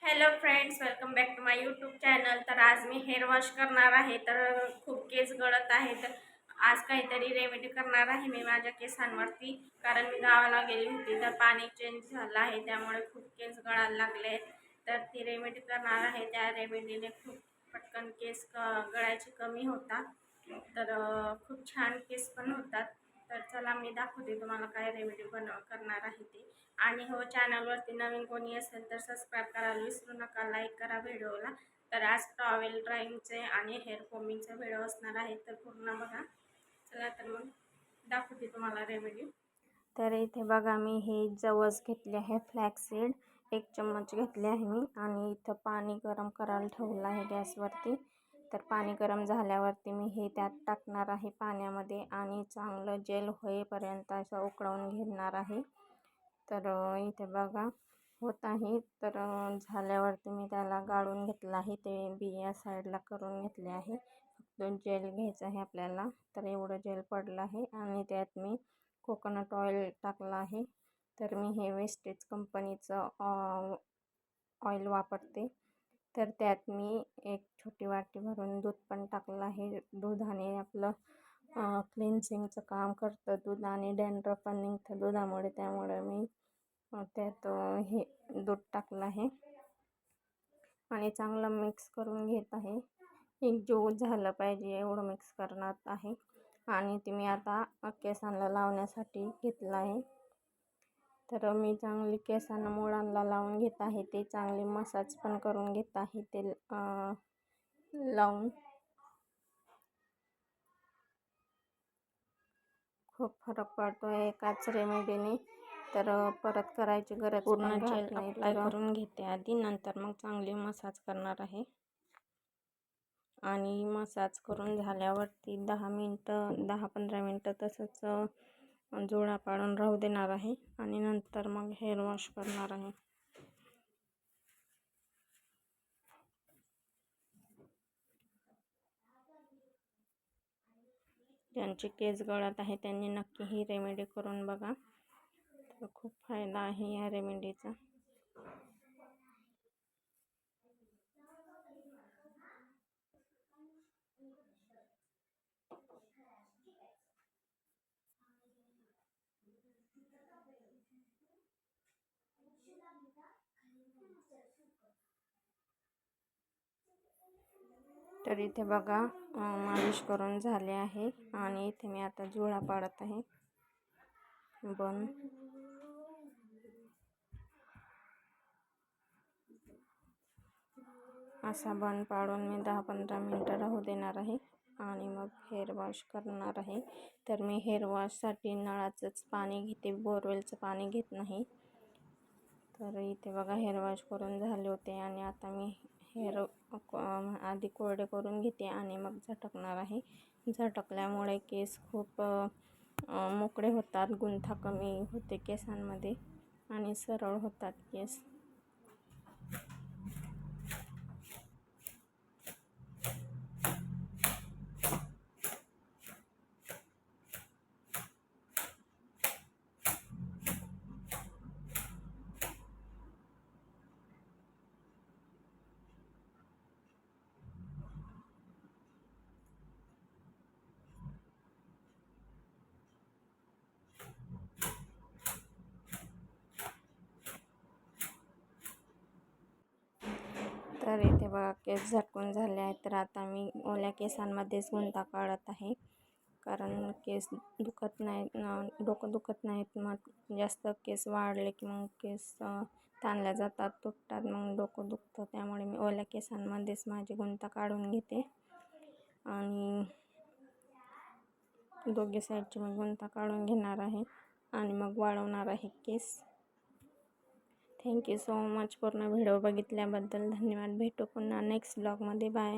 Hello friends, welcome back to my YouTube channel. तर आज मी hair wash करणार आहे. तर खूप केस गळत आहे, तर आज काहीतरी रेमेडी करणार आहे मी माझ्या केसांवरती. कारण मी गावाला गेली होती तर पाणी चेंज झालं आहे, त्यामुळे खूप केस गळायला लागले आहेत. तर ती रेमेडी करणार आहे. त्या रेमेडीने खूप पटकन केस गळायचे कमी होतात. तर खूप छान केस पण होतात. तर चला मी दाखवते तुम्हाला काय रेमेडी करणार आहे ते. आणि हो, चॅनलवरती नवीन कोणी असेल तर सबस्क्राईब करायला विसरू नका, लाईक करा व्हिडिओला. तर आज टॉवेल ड्रायिंगचे आणि हेअर कोमिंगचे व्हिडिओ असणार आहे, तर पूर्ण बघा. चला तर मग दाखवते तुम्हाला रेमेडी. तर इथे बघा, मी हे जवस घेतले आहे, फ्लॅक्सीड 1 चम्मच घेतले आहे मी. आणि इथं पाणी गरम करायला ठेवलं आहे गॅसवरती. तर पाणी गरम झाल्यावरती मी हे त्यात टाकणार आहे पाण्यामध्ये आणि चांगलं जेल होईपर्यंत असं उकळवून घेणार आहे. तर इथे बघा होत आहे. तर झाल्यावरती मी त्याला गाळून घेतलं आहे, ते बिया साईडला करून घेतले आहे. फक्त जेल घ्यायचं आहे आपल्याला. तर एवढं जेल पडलं आहे आणि त्यात मी कोकोनट ऑइल टाकलं आहे. तर मी हे वेस्टेज कंपनीचं ऑइल वापरते. तर त्यात मी एक छोटी वाटी भरून दूध पण टाकलं आहे. दुधाने आपलं क्लिन्सिंगचं काम करतं दूध, आणि डॅन्ड्रफ पण निघतं दुधामुळे. त्यामुळे मी त्यात हे दूध टाकलं आहे आणि चांगलं मिक्स करून घेत आहे. एकजीव झालं पाहिजे एवढं मिक्स करणार आहे. आणि ते मी आता केसांना लावण्यासाठी घेतलं आहे. तर मी चांगली केसांना मुळांना लावून घेत आहे. ते चांगले मसाज पण करून घेत आहे ते लावून. खूप फरक पडतो आहे एकाच रेमेडीने. तर परत करायची गरज पूर्ण जेल अप्लाय करून घेते आधी, नंतर मग चांगली मसाज करणार आहे. आणि मसाज करून झाल्यावरती 10-15 मिनटं तसंच जोडा पाडून राहू देणार आहे आणि नंतर मग हेअर वॉश करणार आहे. ज्यांचे केस गळत आहे त्यांनी नक्की ही रेमेडी करून बघा. तर खूप फायदा आहे या रेमेडीचा. तर इथे बघा मालिश करून झाले आहे आणि इथे मी आता जुळा पाडत आहे. बन असा बन पाडून मी 10-15 मिनटं राहू देणार आहे आणि मग हेअर वॉश करणार आहे. तर मी हेअर वॉशसाठी नळाचंच पाणी घेते, बोरवेलचं पाणी घेत नाही. तर इथे बघा हेअर वॉश करून झाले होते आणि आता मी हेअर आधी कोरडे करून घेते आणि मग झटकणार आहे. झटकल्यामुळे केस खूप मोकळे होतात, गुंथा कमी होते केसांमध्ये आणि सरळ होतात केस. तर इथे बघा केस झटकून झाले आहेत. तर आता मी ओल्या केसांमध्येच गुंता काढत आहे, कारण केस दुखत नाहीत, डोकं दुखत नाहीत. मग जास्त केस वाढले की मग केस ताणल्या जातात, तुटतात, मग डोकं दुखतं. त्यामुळे मी ओल्या केसांमध्येच माझी गुंता काढून घेते आणि दोघी साईडची मी गुंता काढून घेणार आहे आणि मग वाळवणार आहे केस. थँक्यू सो मच पूर्ण व्हिडिओ बघितल्याबद्दल. धन्यवाद. भेटू पुन्हा नेक्स्ट ब्लॉगमध्ये. बाय.